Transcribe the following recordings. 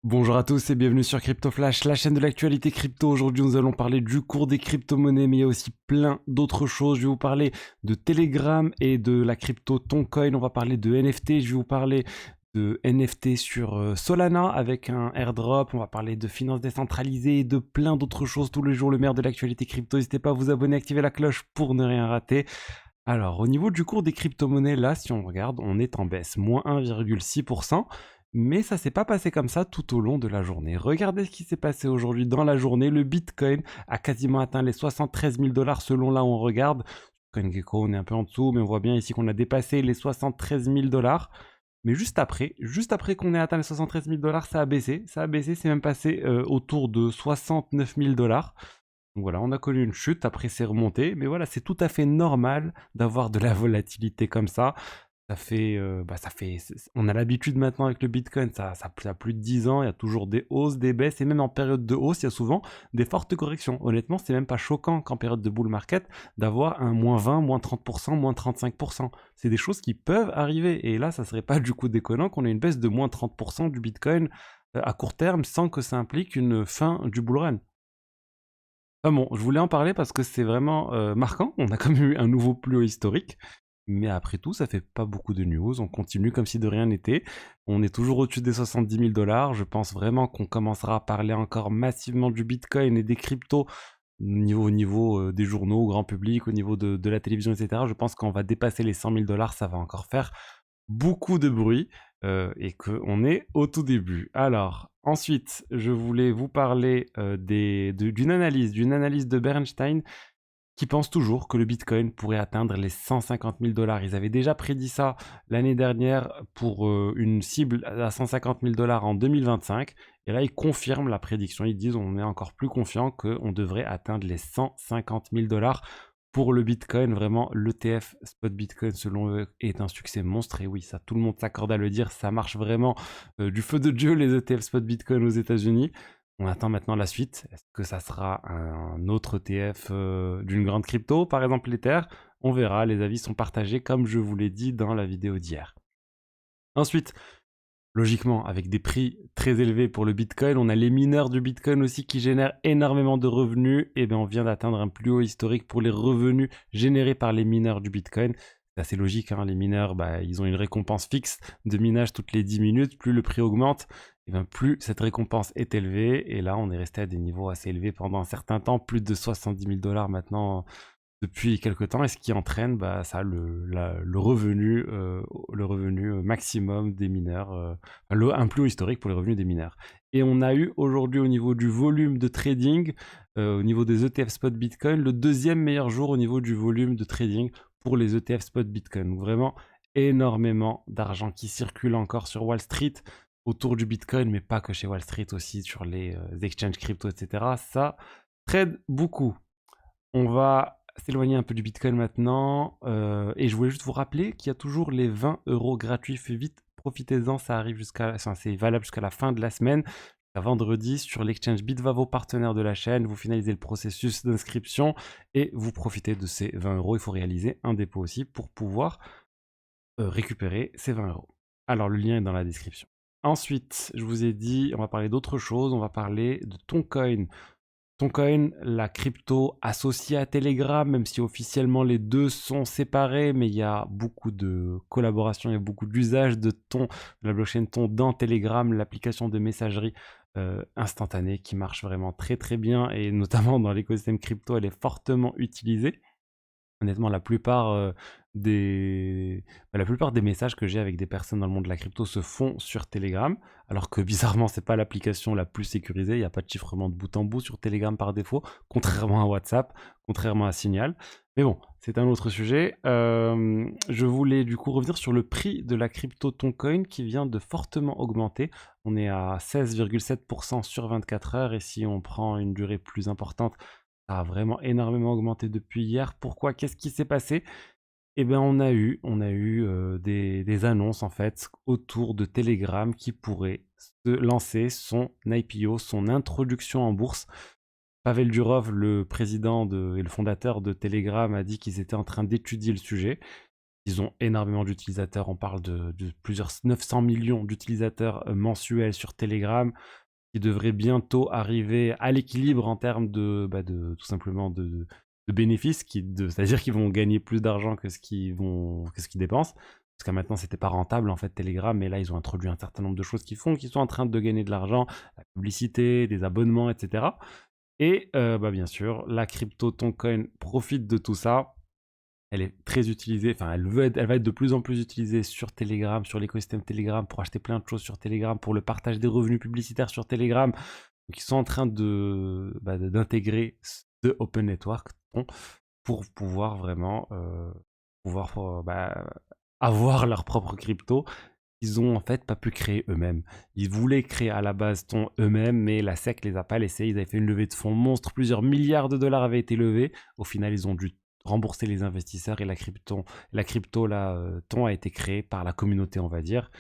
Bonjour à tous et bienvenue sur Crypto Flash, la chaîne de l'actualité crypto. Aujourd'hui, nous allons parler du cours des crypto-monnaies, mais il y a aussi plein d'autres choses. Je vais vous parler de Telegram et de la crypto Toncoin. On va parler de NFT. Je vais vous parler de NFT sur Solana avec un airdrop. On va parler de finances décentralisées et de plein d'autres choses tous les jours. Le maire de l'actualité crypto. N'hésitez pas à vous abonner, activer la cloche pour ne rien rater. Alors, au niveau du cours des crypto-monnaies, là, si on regarde, on est en baisse, moins 1,6%. Mais ça s'est pas passé comme ça tout au long de la journée. Regardez ce qui s'est passé aujourd'hui dans la journée. Le Bitcoin a quasiment atteint les 73 000 dollars selon là où on regarde. CoinGecko, on est un peu en dessous, mais on voit bien ici qu'on a dépassé les 73 000 dollars. Mais juste après qu'on ait atteint les 73 000 dollars, ça a baissé. Ça a baissé, c'est même passé autour de 69 000 dollars. Donc voilà, on a connu une chute, après c'est remonté, mais voilà, c'est tout à fait normal d'avoir de la volatilité comme ça. On a l'habitude maintenant avec le Bitcoin, ça a plus de 10 ans, il y a toujours des hausses, des baisses, et même en période de hausse, il y a souvent des fortes corrections. Honnêtement, c'est même pas choquant qu'en période de bull market, d'avoir un moins 20, moins 30%, moins 35%. C'est des choses qui peuvent arriver, et là, ça serait pas du coup déconnant qu'on ait une baisse de moins 30% du Bitcoin à court terme, sans que ça implique une fin du bull run. Enfin bon, je voulais en parler parce que c'est vraiment marquant. On a quand même eu un nouveau plus haut historique. Mais après tout, ça fait pas beaucoup de news. On continue comme si de rien n'était. On est toujours au-dessus des 70 000 dollars. Je pense vraiment qu'on commencera à parler encore massivement du Bitcoin et des cryptos au niveau des journaux, au grand public, au niveau de la télévision, etc. Je pense qu'on va dépasser les 100 000 dollars. Ça va encore faire beaucoup de bruit et qu'on est au tout début. Alors, ensuite, je voulais vous parler d'une analyse de Bernstein qui pense toujours que le Bitcoin pourrait atteindre les 150 000 dollars. Ils avaient déjà prédit ça l'année dernière pour une cible à 150 000 dollars en 2025. Et là, ils confirment la prédiction. Ils disent on est encore plus confiant qu'on devrait atteindre les 150 000 dollars pour le Bitcoin. Vraiment, l'ETF Spot Bitcoin, selon eux, est un succès monstre. Et oui, ça, tout le monde s'accorde à le dire. Ça marche vraiment du feu de Dieu, les ETF Spot Bitcoin aux États-Unis. On attend maintenant la suite. Est-ce que ça sera un autre ETF d'une grande crypto, par exemple l'Ether? On verra, les avis sont partagés comme je vous l'ai dit dans la vidéo d'hier. Ensuite, logiquement, avec des prix très élevés pour le Bitcoin, on a les mineurs du Bitcoin aussi qui génèrent énormément de revenus. Et bien on vient d'atteindre un plus haut historique pour les revenus générés par les mineurs du Bitcoin. C'est assez logique, hein, les mineurs, ils ont une récompense fixe de minage toutes les 10 minutes. Plus le prix augmente, et bien plus cette récompense est élevée. Et là, on est resté à des niveaux assez élevés pendant un certain temps, plus de 70 000 dollars maintenant depuis quelques temps, et ce qui entraîne le revenu maximum des mineurs, un plus haut historique pour les revenus des mineurs. Et on a eu aujourd'hui au niveau du volume de trading, au niveau des ETF spot Bitcoin, le deuxième meilleur jour au niveau du volume de trading pour les ETF spot Bitcoin. Donc vraiment énormément d'argent qui circule encore sur Wall Street autour du Bitcoin, mais pas que chez Wall Street, aussi sur les exchanges crypto, etc. Ça trade beaucoup. On va s'éloigner un peu du Bitcoin maintenant. Et je voulais juste vous rappeler qu'il y a toujours les 20 euros gratuits. Fait vite, profitez-en. Ça arrive c'est valable jusqu'à la fin de la semaine. À vendredi sur l'exchange Bitvavo, partenaire de la chaîne. Vous finalisez le processus d'inscription et vous profitez de ces 20 euros. Il faut réaliser un dépôt aussi pour pouvoir récupérer ces 20 euros. Alors, le lien est dans la description. Ensuite, je vous ai dit, on va parler d'autre chose. On va parler de Toncoin. Toncoin, la crypto associée à Telegram, même si officiellement les deux sont séparés, mais il y a beaucoup de collaboration, il y a beaucoup d'usage de la blockchain Ton dans Telegram, l'application de messagerie instantanée qui marche vraiment très très bien, et notamment dans l'écosystème crypto, elle est fortement utilisée. Honnêtement, la plupart des messages que j'ai avec des personnes dans le monde de la crypto se font sur Telegram, alors que bizarrement, c'est pas l'application la plus sécurisée. Il n'y a pas de chiffrement de bout en bout sur Telegram par défaut, contrairement à WhatsApp, contrairement à Signal. Mais bon, c'est un autre sujet. Je voulais du coup revenir sur le prix de la crypto Toncoin qui vient de fortement augmenter. On est à 16,7% sur 24 heures, et si on prend une durée plus importante, ça a vraiment énormément augmenté depuis hier. Pourquoi? Qu'est-ce qui s'est passé? Eh bien, on a eu des annonces en fait autour de Telegram qui pourrait se lancer son IPO, son introduction en bourse. Pavel Durov, le président et le fondateur de Telegram, a dit qu'ils étaient en train d'étudier le sujet. Ils ont énormément d'utilisateurs, on parle de plusieurs 900 millions d'utilisateurs mensuels sur Telegram, qui devraient bientôt arriver à l'équilibre en termes de tout simplement de bénéfices, c'est-à-dire qu'ils vont gagner plus d'argent que que ce qu'ils dépensent. Parce qu'à maintenant, c'était pas rentable en fait Telegram, mais là ils ont introduit un certain nombre de choses qu'ils sont en train de gagner de l'argent, la publicité, des abonnements, etc. Et bien sûr, la crypto Toncoin profite de tout ça. Elle est très utilisée, enfin elle va être de plus en plus utilisée sur Telegram, sur l'écosystème Telegram, pour acheter plein de choses sur Telegram, pour le partage des revenus publicitaires sur Telegram. Donc ils sont en train d'intégrer ce Open Network pour pouvoir vraiment avoir leur propre crypto. Ils ont en fait pas pu créer eux-mêmes. Ils voulaient créer à la base ton eux-mêmes, mais la SEC les a pas laissés. Ils avaient fait une levée de fonds monstre, plusieurs milliards de dollars avaient été levés. Au final, ils ont dû rembourser les investisseurs et ton a été créée par la communauté, on va dire.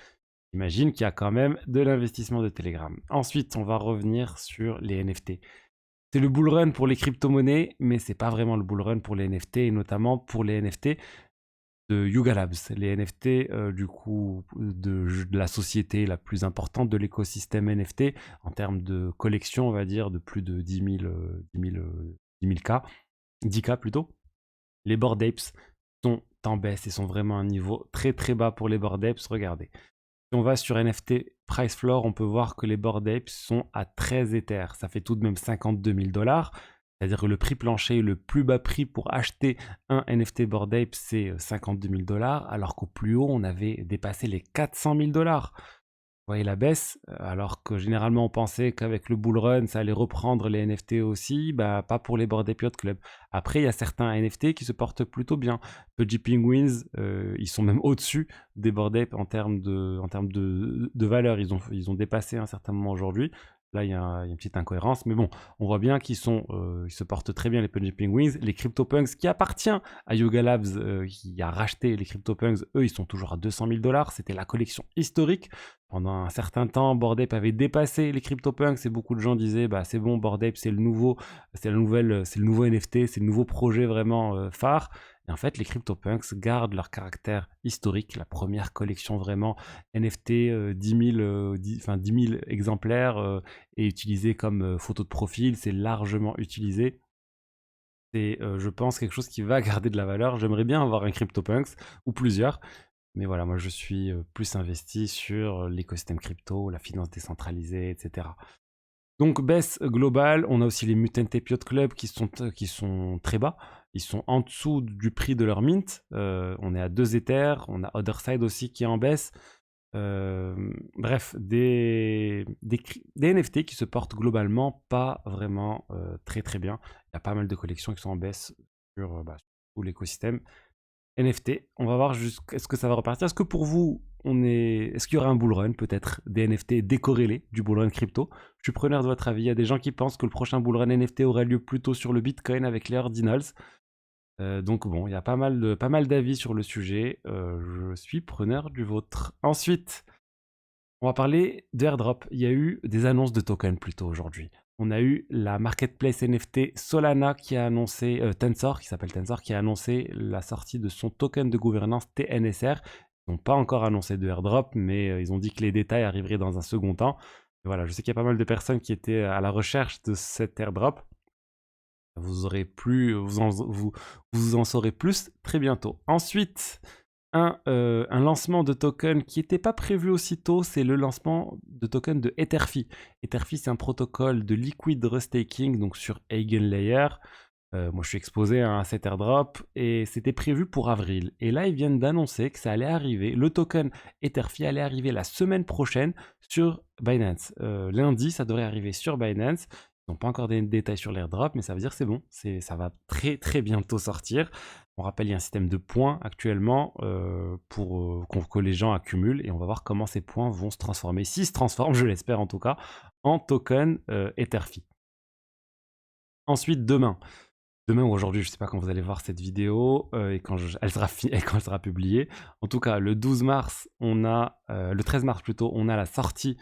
Imagine qu'il y a quand même de l'investissement de Telegram. Ensuite, on va revenir sur les NFT. C'est le bull run pour les crypto-monnaies, mais c'est pas vraiment le bull run pour les NFT, et notamment pour les NFT de Yuga Labs, les NFT du coup de la société la plus importante de l'écosystème NFT en termes de collection, on va dire, de plus de 10 000 K, 10K plutôt. Les Bored Apes sont en baisse et sont vraiment à un niveau très très bas pour les Bored Apes. Regardez. Si on va sur NFT Price Floor, on peut voir que les Bored Apes sont à 13 Ethers. Ça fait tout de même 52 000 dollars. C'est-à-dire que le prix plancher, le plus bas prix pour acheter un NFT Bored Ape, c'est 52 000 dollars, alors qu'au plus haut, on avait dépassé les 400 000 dollars. Vous voyez la baisse, alors que généralement on pensait qu'avec le bull run, ça allait reprendre les NFT aussi, pas pour les Bored Ape Yacht Club. Après, il y a certains NFT qui se portent plutôt bien. Pudgy Penguins, ils sont même au-dessus des Bored Ape en termes de valeur. Ils ont dépassé un certain moment aujourd'hui. Là, il y a une petite incohérence, mais bon, on voit bien qu'ils se portent très bien, les Pudgy Penguins. Les CryptoPunks, qui appartient à Yuga Labs, qui a racheté les CryptoPunks, eux, ils sont toujours à 200 000 dollars. C'était la collection historique. Pendant un certain temps, Bored Ape avait dépassé les CryptoPunks et beaucoup de gens disaient c'est bon, Bored Ape c'est le nouveau NFT, c'est le nouveau projet vraiment phare. Et en fait, les CryptoPunks gardent leur caractère historique, la première collection vraiment NFT 10 000 exemplaires est utilisée comme photo de profil, c'est largement utilisé. C'est, je pense, quelque chose qui va garder de la valeur. J'aimerais bien avoir un CryptoPunks ou plusieurs. Mais voilà, moi je suis plus investi sur l'écosystème crypto, la finance décentralisée, etc. Donc baisse globale, on a aussi les Mutant Ape Yacht Club qui sont très bas. Ils sont en dessous du prix de leur mint. On est à 2 Ethers, on a Otherside aussi qui est en baisse. Bref, des NFT qui se portent globalement pas vraiment très très bien. Il y a pas mal de collections qui sont en baisse sur tout l'écosystème. NFT, on va voir est-ce que ça va repartir. Est-ce que pour vous, est-ce qu'il y aura un bull run, peut-être des NFT décorrélés du bull run crypto? Je suis preneur de votre avis. Il y a des gens qui pensent que le prochain bull run NFT aura lieu plutôt sur le Bitcoin avec les ordinals. Donc bon, il y a pas mal d'avis sur le sujet. Je suis preneur du vôtre. Ensuite, on va parler d'airdrop. Il y a eu des annonces de tokens plutôt aujourd'hui. On a eu la marketplace NFT Solana qui a annoncé, Tensor, qui s'appelle Tensor, qui a annoncé la sortie de son token de gouvernance TNSR. Ils n'ont pas encore annoncé de airdrop, mais ils ont dit que les détails arriveraient dans un second temps. Et voilà, je sais qu'il y a pas mal de personnes qui étaient à la recherche de cet airdrop. Vous en saurez plus très bientôt. Ensuite, un lancement de token qui n'était pas prévu aussitôt, c'est le lancement de token de Etherfi. Etherfi, c'est un protocole de liquid restaking, donc sur EigenLayer. Moi, je suis exposé à cet airdrop et c'était prévu pour avril. Et là, ils viennent d'annoncer que ça allait arriver. Le token Etherfi allait arriver la semaine prochaine sur Binance. Lundi, ça devrait arriver sur Binance. Ils n'ont pas encore des détails sur l'airdrop, mais ça veut dire que c'est bon. Ça va très très bientôt sortir. On rappelle, il y a un système de points actuellement pour que les gens accumulent et on va voir comment ces points vont se transformer. S'ils se transforment, je l'espère en tout cas, en token Etherfi. Ensuite, demain ou aujourd'hui, je ne sais pas quand vous allez voir cette vidéo et elle sera publiée. En tout cas, le 12 mars, le 13 mars plutôt, on a la sortie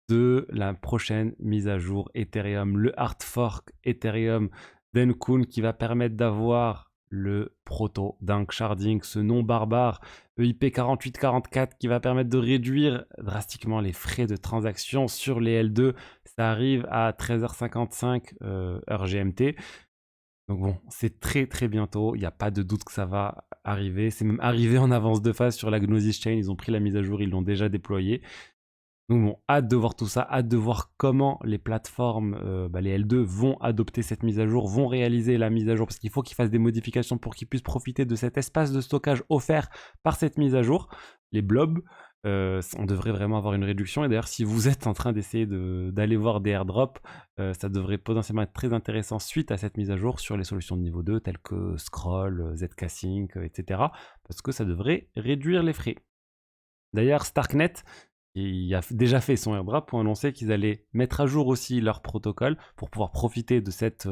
de la prochaine mise à jour Ethereum, le hard fork Ethereum d'Enkun qui va permettre d'avoir le proto Dunk Sharding, ce nom barbare EIP 4844 qui va permettre de réduire drastiquement les frais de transaction sur les L2. Ça arrive à 13h55 heure GMT. Donc bon, c'est très bientôt, il n'y a pas de doute que ça va arriver. C'est même arrivé en avance de phase sur la Gnosis Chain, ils ont pris la mise à jour, ils l'ont déjà déployé. Donc bon, hâte de voir tout ça, hâte de voir comment les plateformes, les L2 vont adopter cette mise à jour, vont réaliser la mise à jour, parce qu'il faut qu'ils fassent des modifications pour qu'ils puissent profiter de cet espace de stockage offert par cette mise à jour. Les blobs, on devrait vraiment avoir une réduction. Et d'ailleurs, si vous êtes en train d'essayer d'aller voir des airdrops, ça devrait potentiellement être très intéressant suite à cette mise à jour sur les solutions de niveau 2, telles que Scroll, ZK-Sync, etc. Parce que ça devrait réduire les frais. D'ailleurs, Starknet, qui a déjà fait son airdrop, pour annoncer qu'ils allaient mettre à jour aussi leur protocole pour pouvoir profiter de cette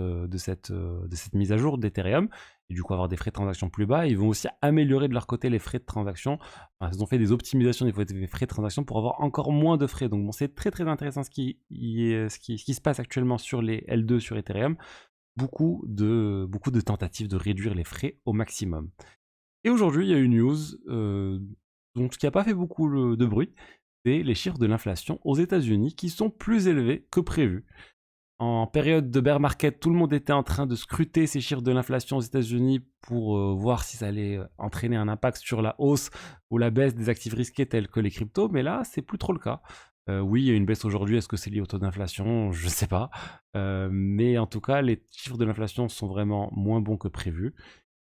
mise à jour d'Ethereum et du coup avoir des frais de transaction plus bas. Ils vont aussi améliorer de leur côté les frais de transaction. Enfin, ils ont fait des optimisations des frais de transaction pour avoir encore moins de frais. Donc bon, c'est très intéressant ce qui se passe actuellement sur les L2 sur Ethereum. Beaucoup de tentatives de réduire les frais au maximum. Et aujourd'hui, il y a une news donc, qui n'a pas fait beaucoup de bruit, c'est les chiffres de l'inflation aux États-Unis qui sont plus élevés que prévu. En période de bear market, tout le monde était en train de scruter ces chiffres de l'inflation aux États-Unis pour voir si ça allait entraîner un impact sur la hausse ou la baisse des actifs risqués tels que les cryptos, mais là, c'est plus trop le cas. Oui, il y a une baisse aujourd'hui. Est-ce que c'est lié au taux d'inflation? Je ne sais pas. Mais en tout cas, les chiffres de l'inflation sont vraiment moins bons que prévu.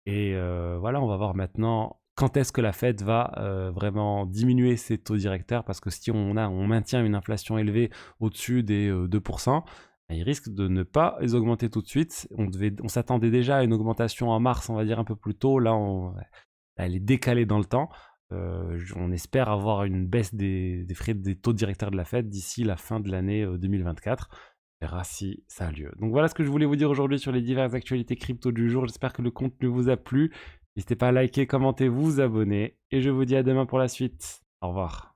Et voilà, on va voir maintenant quand est-ce que la Fed va vraiment diminuer ses taux directeurs, parce que si on maintient une inflation élevée au-dessus des 2%, il risque de ne pas les augmenter tout de suite. On s'attendait déjà à une augmentation en mars, on va dire un peu plus tôt. Là, elle est décalée dans le temps. On espère avoir une baisse des frais des taux directeurs de la Fed d'ici la fin de l'année 2024. On verra si ça a lieu. Donc voilà ce que je voulais vous dire aujourd'hui sur les diverses actualités crypto du jour. J'espère que le contenu vous a plu. N'hésitez pas à liker, commenter, vous abonner. Et je vous dis à demain pour la suite. Au revoir.